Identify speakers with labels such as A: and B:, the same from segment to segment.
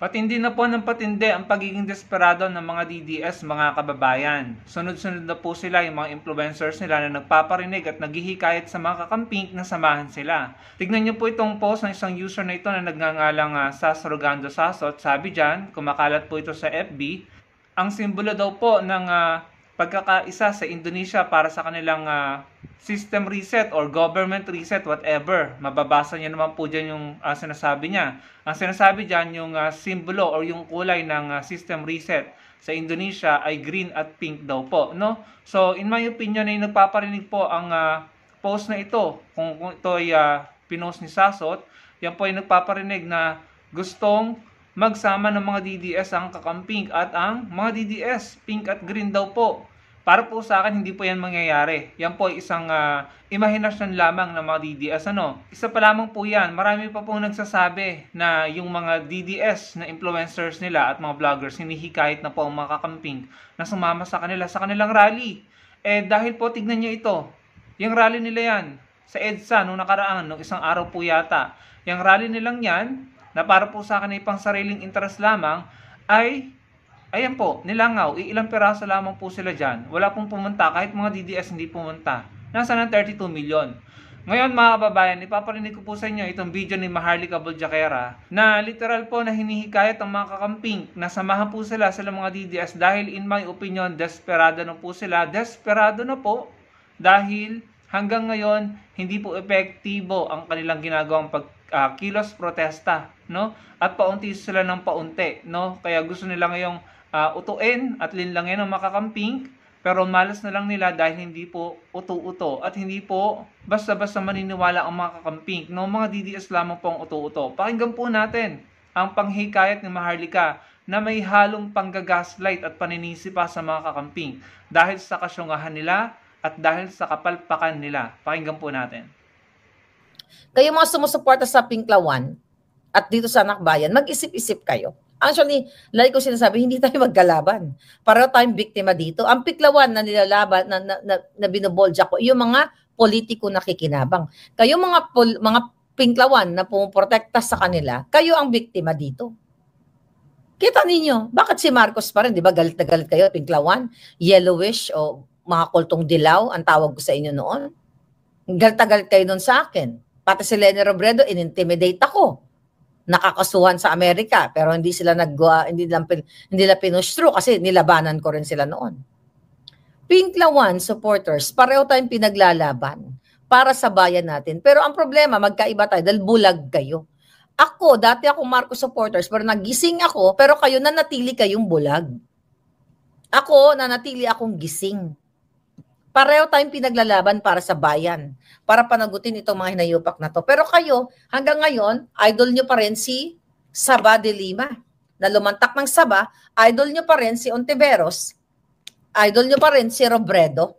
A: Patindi na po ng patindi ang pagiging desperado ng mga DDS, mga kababayan. Sunod-sunod na po sila yung mga influencers nila na nagpaparinig at naghihikayat sa mga kakamping na samahan sila. Tignan niyo po itong post ng isang user na ito na nagngangalang Sas Rogando Sasot. Sabi dyan, kumakalat po ito sa FB, ang simbolo daw po ng pagkakaisa sa Indonesia para sa kanilang system reset or government reset, whatever. Mababasa niyo naman po dyan yung sinasabi niya. Ang sinasabi dyan, yung simbolo or yung kulay ng system reset sa Indonesia ay green at pink daw po, no? So, in my opinion, ay nagpaparinig po ang post na ito. Kung ito ay pinost ni Sasot, yan po ay nagpaparinig na gustong magsama ng mga DDS ang kakamping at ang mga DDS, pink at green daw po. Para po sa akin, hindi po yan mangyayari. Yan po ay isang imahinasyon lamang ng mga DDS. Isa pa lamang po yan. Marami pa pong nagsasabi na yung mga DDS na influencers nila at mga vloggers, hinihikayat na po ang mga kakamping na sumama sa kanilang rally. Dahil po, tignan nyo ito. Yung rally nila yan, sa EDSA, nung nakaraan, nung isang araw po yata. Yung rally nilang yan, na para po sa akin ay pang sariling interest lamang, ay ayan po, nilangaw, ilang peraso lamang po sila dyan. Wala pong pumunta, kahit mga DDS hindi pumunta. Nasa ng 32 million. Ngayon mga kababayan, ipaparinig ko po sa inyo itong video ni Maharlika Boljaquera na literal po na hinihikayat ang mga kakamping na samahan po sila mga DDS dahil in my opinion, desperado na po sila. Desperado na po dahil hanggang ngayon, hindi po epektibo ang kanilang ginagawang kilos protesta, no? At paunti sila ng paunti, no? Kaya gusto nila ngayong utuin at linlangin ang makakamping, pero malas na lang nila dahil hindi po uto-uto at hindi po basta-basta maniniwala ang mga kakamping, no? Mga DDS lamang po ang uto-uto. Pakinggan po natin ang panghikayat ni Maharlika na may halong panggagaslight at paninisi pa sa mga kakamping dahil sa kasyungahan nila at dahil sa kapalpakan nila. Pakinggan po natin.
B: Kayo mga sumusuporta sa Pinklawan at dito sa Anakbayan, mag-isip-isip kayo. Actually, like ko sinasabi, hindi tayo magkalaban. Pareho tayong biktima dito. Ang Pinklawan na nilalaban, na binobolja ko, yung mga politiko na kikinabang. Kayo mga Pinklawan na pumuprotekta sa kanila, kayo ang biktima dito. Kita ninyo, bakit si Marcos pa rin? Di ba galit na galit kayo, Pinklawan? Yellowish o mga kultong dilaw, ang tawag ko sa inyo noon. Galit na galit kayo noon sa akin. Pati si Leni Robredo, in-intimidate ako. Nakakasuhan sa Amerika, pero hindi sila hindi nila pinush-through kasi nilabanan ko rin sila noon. Pinklawan supporters, pareho tayong pinaglalaban para sa bayan natin. Pero ang problema, magkaiba tayo dahil bulag kayo. Ako, dati ako Marcos supporters, pero nagising ako, pero kayo nanatili kayong bulag. Ako, nanatili akong gising. Pareho tayong pinaglalaban para sa bayan, para panagutin itong mga hinayupak na to. Pero kayo, hanggang ngayon, idol nyo pa rin si Saba de Lima. Na lumantak ng Saba, idol nyo pa rin si Ontiveros, idol nyo pa rin si Robredo.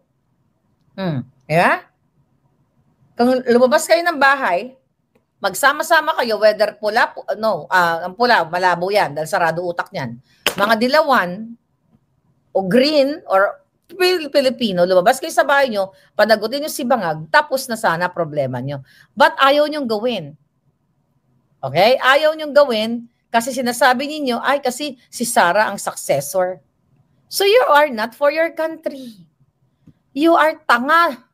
B: Yeah? Kung lumabas kayo ng bahay, magsama-sama kayo, whether pula, ang pula, malabo yan, dahil sarado utak niyan. Mga dilawan, o green, or Pilipino, lumabas kayo sa bahay nyo, panagutin nyo si Bangag, tapos na sana problema nyo. But ayaw nyong gawin. Okay? Ayaw nyong gawin kasi sinasabi ninyo, ay kasi si Sara ang successor. So you are not for your country. You are tanga.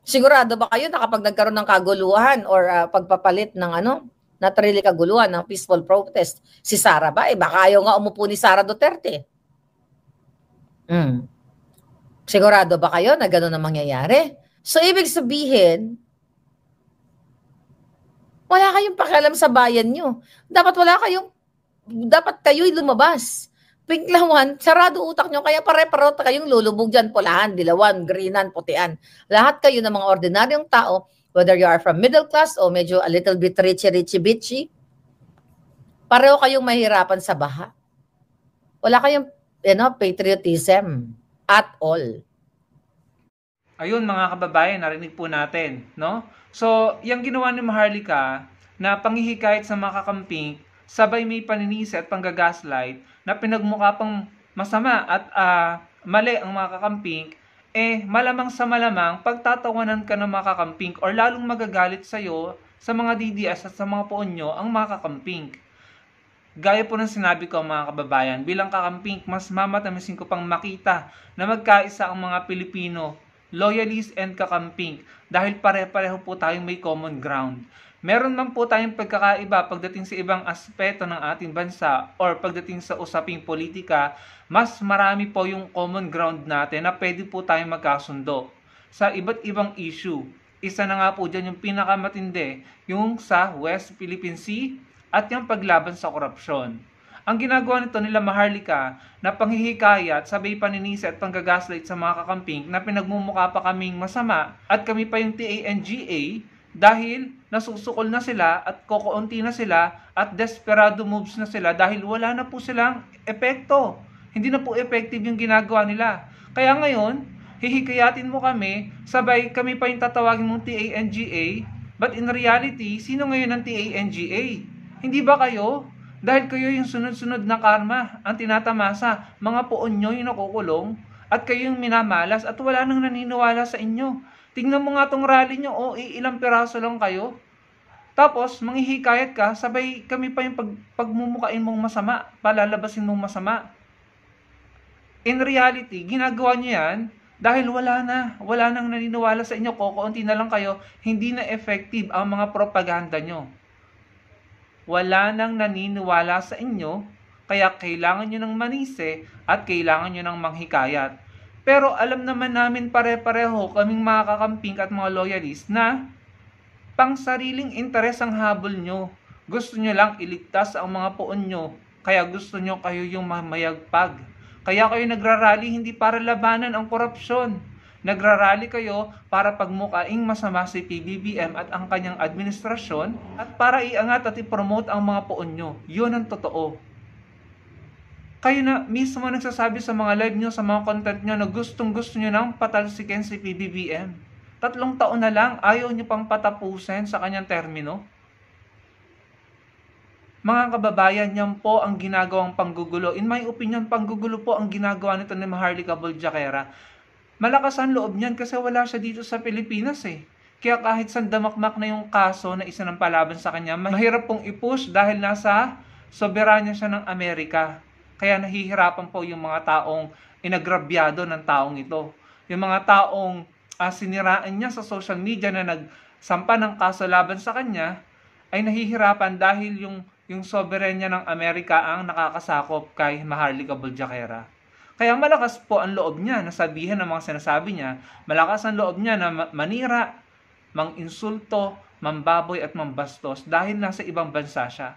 B: Sigurado ba kayo na kapag nagkaroon ng kaguluhan or pagpapalit ng natrili kaguluhan ng peaceful protest, si Sara ba? Baka ayaw nga umupo ni Sara Duterte. Sigurado ba kayo na gano'n ang mangyayari? So, ibig sabihin, wala kayong pakialam sa bayan nyo. Dapat kayo'y lumabas. Pinklawan, sarado utak nyo, kaya pare-pareho kayong lulubog dyan, pulahan, dilawan, greenan, putian. Lahat kayo ng mga ordinaryong tao, whether you are from middle class o medyo a little bit richy, pareho kayong mahirapan sa baha. Wala kayong patriotism at all.
A: Ayun mga kababayan, narinig po natin, no? So, yung ginawa ni Maharlika na panghihikayat sa mga kakamping, sabay may paninisi at panggagaslight na pinagmukha pang masama at mali ang mga kakamping, malamang sa malamang pagtatawanan ka ng mga kakamping or lalong magagalit sa'yo sa mga DDS at sa mga poonyo ang mga kakamping. Gaya po ng sinabi ko mga kababayan, bilang kakamping, mas mamatamisin ko pang makita na magkaisa ang mga Pilipino, loyalist and kakamping, dahil pare-pareho po tayong may common ground. Meron man po tayong pagkakaiba pagdating sa ibang aspeto ng ating bansa or pagdating sa usaping politika, mas marami po yung common ground natin na pwede po tayong magkasundo sa iba't ibang issue. Isa na nga po dyan yung pinakamatindi, yung sa West Philippine Sea at yung paglaban sa korupsyon. Ang ginagawa nito nila Maharlika na panghihikayat, sabay paninisi at panggagaslight sa mga kakamping na pinagmumukha pa kaming masama at kami pa yung TANGA dahil nasusukol na sila at kokounti na sila at desperado moves na sila dahil wala na po silang epekto. Hindi na po effective yung ginagawa nila. Kaya ngayon, hihikayatin mo kami, sabay kami pa yung tatawagin mong TANGA, but in reality, sino ngayon ang TANGA? Hindi ba kayo? Dahil kayo yung sunod-sunod na karma ang tinatamasa, mga poon nyo yung nakukulong, at kayo yung minamalas at wala nang naniniwala sa inyo. Tingnan mo nga tong rally nyo, ilang piraso lang kayo. Tapos, manghihikayat ka, sabay kami pa yung pagmumukain mong masama, palalabasin mong masama. In reality, ginagawa nyo yan dahil wala nang naniniwala sa inyo, kokounti na lang kayo, hindi na effective ang mga propaganda nyo. Wala nang naniniwala sa inyo, kaya kailangan nyo ng manise at kailangan nyo ng manghikayat. Pero alam naman namin pare-pareho kaming mga kakamping at mga loyalist na pang sariling interes ang habol nyo. Gusto nyo lang iligtas ang mga poon nyo, kaya gusto nyo kayo yung mamayagpag. Kaya kayo nagrarally hindi para labanan ang korupsyon. Nagrarally kayo para pagmukaing masama si PBBM at ang kanyang administrasyon at para iangat at i-promote ang mga poon nyo. Yun ang totoo. Kayo na mismo nagsasabi sa mga live nyo, sa mga content nyo na gustong-gusto nyo nang patalsikin si PBBM. 3 taon na lang, ayaw nyo pang patapusin sa kanyang termino. Mga kababayan, yan po ang ginagawang panggugulo. In my opinion, panggugulo po ang ginagawa nito ni Maharlika Boljaquera. Malakas ang loob niyan kasi wala siya dito sa Pilipinas eh. Kaya kahit sandamakmak na yung kaso na isa ng palaban sa kanya, mahirap pong i-push dahil nasa soberanya siya ng Amerika. Kaya nahihirapan po yung mga taong inagrabyado ng taong ito. Yung mga taong siniraan niya sa social media na nagsampa ng kaso laban sa kanya, ay nahihirapan dahil yung soberanya ng Amerika ang nakakasakop kay Maharlika Boljaquera. Kaya malakas po ang loob niya na sabihin ng mga sinasabi niya, malakas ang loob niya na manira, manginsulto, mambaboy at mambastos dahil nasa ibang bansa siya.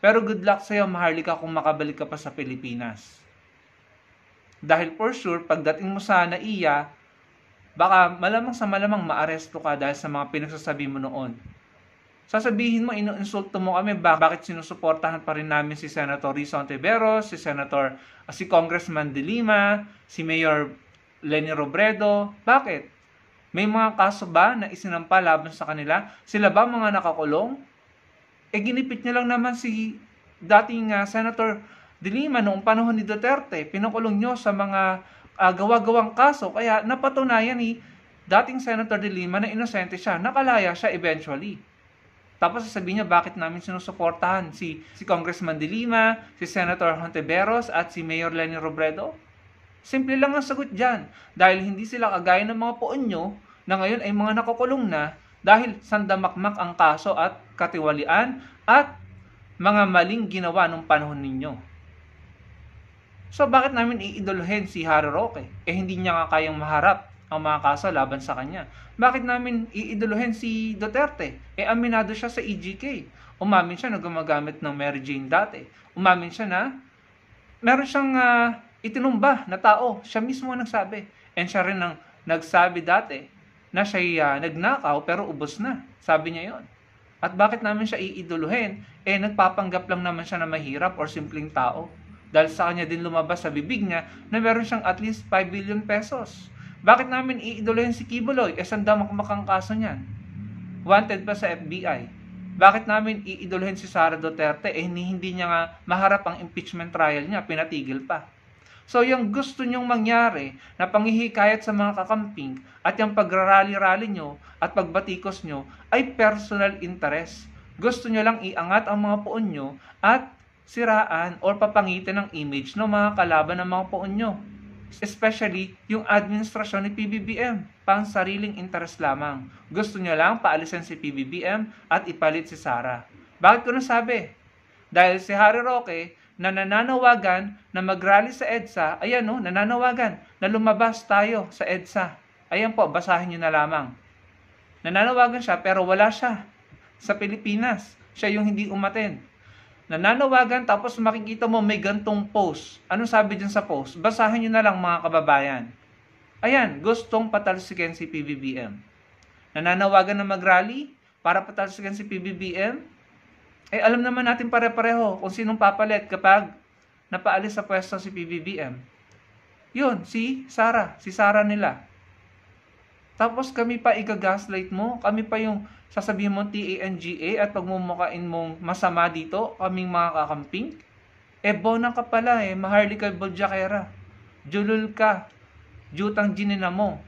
A: Pero good luck sa'yo, Maharlika, kung makabalik ka pa sa Pilipinas. Dahil for sure, pagdating mo sa NAIA, baka malamang sa malamang maaresto ka dahil sa mga pinagsasabi mo noon. Sasabihin mo, inuinsulto mo kami, bakit sinusuportahan pa rin namin si Senator Risa Hontiveros, si Congressman De Lima, si Mayor Leni Robredo. Bakit? May mga kaso ba na isinampa laban sa kanila? Sila ba mga nakakulong? Ginipit niya lang naman si dating Senator De Lima noong panahon ni Duterte. Pinakulong nyo sa mga gawa-gawang kaso. Kaya napatunayan ni dating Senator De Lima na inosente siya. Nakalaya siya eventually. Tapos sasabihin niya bakit namin sinusuportahan si Congressman De Lima, si Senator Hontiveros at si Mayor Leni Robredo? Simple lang ang sagot dyan. Dahil hindi sila kagaya ng mga poon nyo na ngayon ay mga nakukulong na dahil sandamakmak ang kaso at katiwalian at mga maling ginawa nung panahon ninyo. So bakit namin iidolohin si Harry Roque? Hindi niya nga kayang maharap ang mga kaso laban sa kanya. Bakit namin iidolohin si Duterte? Aminado siya sa EGK. Umamin siya na gumagamit ng Mary Jane dati. Umamin siya na meron siyang itinumba na tao. Siya mismo ang nagsabi. And siya rin ang nagsabi dati na siya nagnakaw pero ubos na. Sabi niya yon. At bakit namin siya iidolohin? Nagpapanggap lang naman siya na mahirap or simpleng tao. Dahil sa kanya din lumabas sa bibig niya na meron siyang at least 5 billion pesos. Bakit namin iidolohin si Kibuloy? Sandamakmakang kaso niyan. Wanted pa sa FBI. Bakit namin iidolohin si Sara Duterte? Hindi niya nga maharap ang impeachment trial niya. Pinatigil pa. So yung gusto nyong mangyari na panghihikayat sa mga kakamping at yung pagrarally-rally nyo at pagbatikos nyo ay personal interest. Gusto nyo lang iangat ang mga poon nyo at siraan or papangitin ng image ng mga kalaban ng mga poon nyo. Especially yung administrasyon ni PBBM, pang sariling interes lamang. Gusto nyo lang paalisin si PBBM at ipalit si Sara. Bakit ko nasabi? Dahil si Harry Roque na nananawagan na mag-rally sa EDSA, ayan o, nananawagan na lumabas tayo sa EDSA. Ayan po, basahin nyo na lamang. Nananawagan siya pero wala siya sa Pilipinas. Siya yung hindi umattend. Nananawagan tapos makikita mo may gantong post. Ano sabi dyan sa post? Basahin nyo na lang mga kababayan. Ayan, gustong patalsikin si PBBM. Nananawagan na mag-rally para patalsikin si PBBM. Eh alam naman natin pare-pareho kung sinong papalit kapag napaalis sa pwesto si PBBM. Yun, si Sara nila. Tapos kami pa i-gaslight mo, kami pa yung sasabihin mo TANGA at pagmumukain mong masama dito, kaming mga kakamping. Bona ka pala Maharlika Boljakera. Julul ka, jutang ginina mo.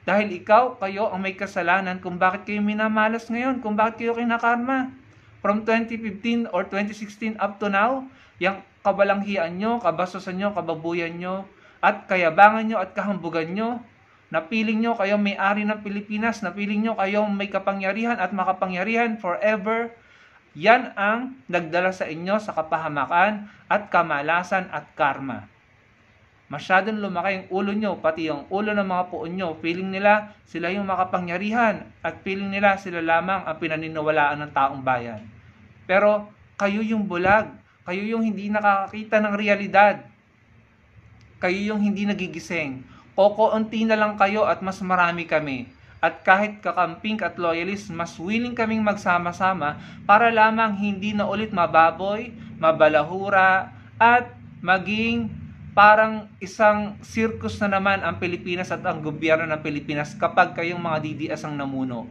A: Dahil kayo ang may kasalanan kung bakit kayo minamalas ngayon, kung bakit kayo kinakarma. From 2015 or 2016 up to now, yung kabalanghian nyo, kabastusan nyo, kababuyan nyo, at kayabangan nyo at kahambugan nyo, napiling nyo kayong may-ari ng Pilipinas, napiling nyo kayong may kapangyarihan at makapangyarihan forever. Yan ang nagdala sa inyo sa kapahamakan at kamalasan at karma. Masyadong lumaki ang ulo nyo, pati yung ulo ng mga puon nyo. Feeling nila sila yung makapangyarihan at feeling nila sila lamang ang pinaniniwalaan ng taong bayan. Pero kayo yung bulag, kayo yung hindi nakakakita ng realidad. Kayo yung hindi nagigising. Kokounti na lang kayo at mas marami kami. At kahit kakamping at loyalist, mas willing kaming magsama-sama para lamang hindi na ulit mababoy, mabalahura, at maging parang isang circus na naman ang Pilipinas at ang gobyerno ng Pilipinas kapag kayong mga DDS ang namuno.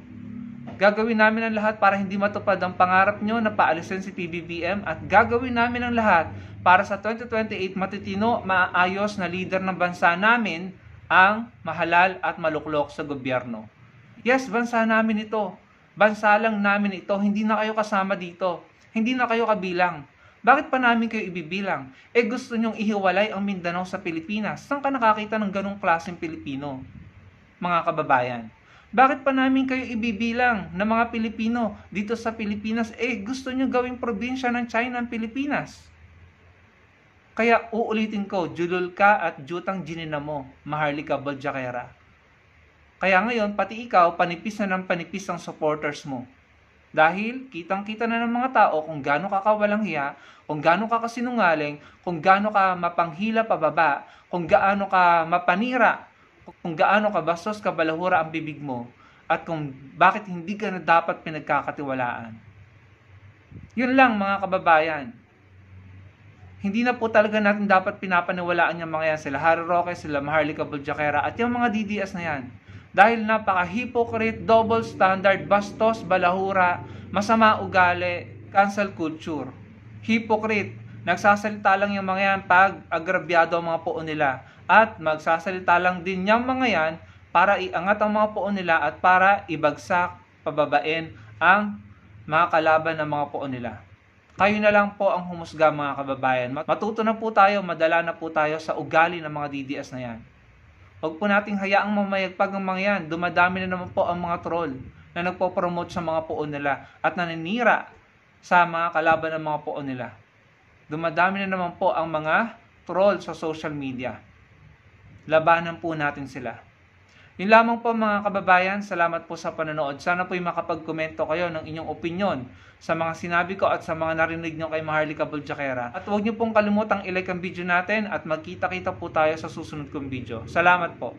A: Gagawin namin ang lahat para hindi matupad ang pangarap nyo na paalisin si PBBM at gagawin namin ang lahat para sa 2028 matitino, maayos na leader ng bansa namin ang mahalal at maluklok sa gobyerno. Yes, bansa namin ito. Bansa lang namin ito. Hindi na kayo kasama dito. Hindi na kayo kabilang. Bakit pa namin kayo ibibilang? Gusto nyong ihiwalay ang Mindanao sa Pilipinas. Saan ka nakakita ng ganong klaseng Pilipino? Mga kababayan. Bakit pa namin kayo ibibilang na mga Pilipino dito sa Pilipinas? Gusto nyo gawing probinsya ng China ang Pilipinas. Kaya uulitin ko, julul ka at jutang ginina mo, Maharlika Boljakera. Kaya ngayon, pati ikaw, panipis na ng panipis ang supporters mo. Dahil kitang-kita na ng mga tao kung gaano ka kawalang hiya, kung gaano ka kasinungaling, kung gaano ka mapanghila pababa, kung gaano ka mapanira, kung gaano ka bastos kabalahura ang bibig mo, at kung bakit hindi ka na dapat pinagkakatiwalaan. Yun lang mga kababayan. Hindi na po talaga natin dapat pinapaniwalaan yung mga yan. Sila Harry Roque, sila Maharlika Boljakera, at yung mga DDS na yan. Dahil napaka-hypocrite, double standard, bastos, balahura, masama ugali, cancel culture. Hypocrite. Nagsasalita lang yung mga yan pag agrabyado ang mga poon nila. At magsasalita lang din yung mga yan para iangat ang mga poon nila at para ibagsak, pababain ang mga kalaban ng mga poon nila. Kayo na lang po ang humusga mga kababayan. Matuto na po tayo, madala na po tayo sa ugali ng mga DDS na yan. Huwag po nating hayaang mamayagpag ang mga yan. Dumadami na naman po ang mga troll na nagpo-promote sa mga poon nila at naninira sa mga kalaban ng mga poon nila. Dumadami na naman po ang mga troll sa social media. Labanan po natin sila. Yun lamang po mga kababayan, salamat po sa panonood. Sana po'y makapag-komento kayo ng inyong opinion sa mga sinabi ko at sa mga narinig nyo kay Maharlika Boljakera. At huwag nyo pong kalimutang i-like ang video natin at magkita-kita po tayo sa susunod kong video. Salamat po.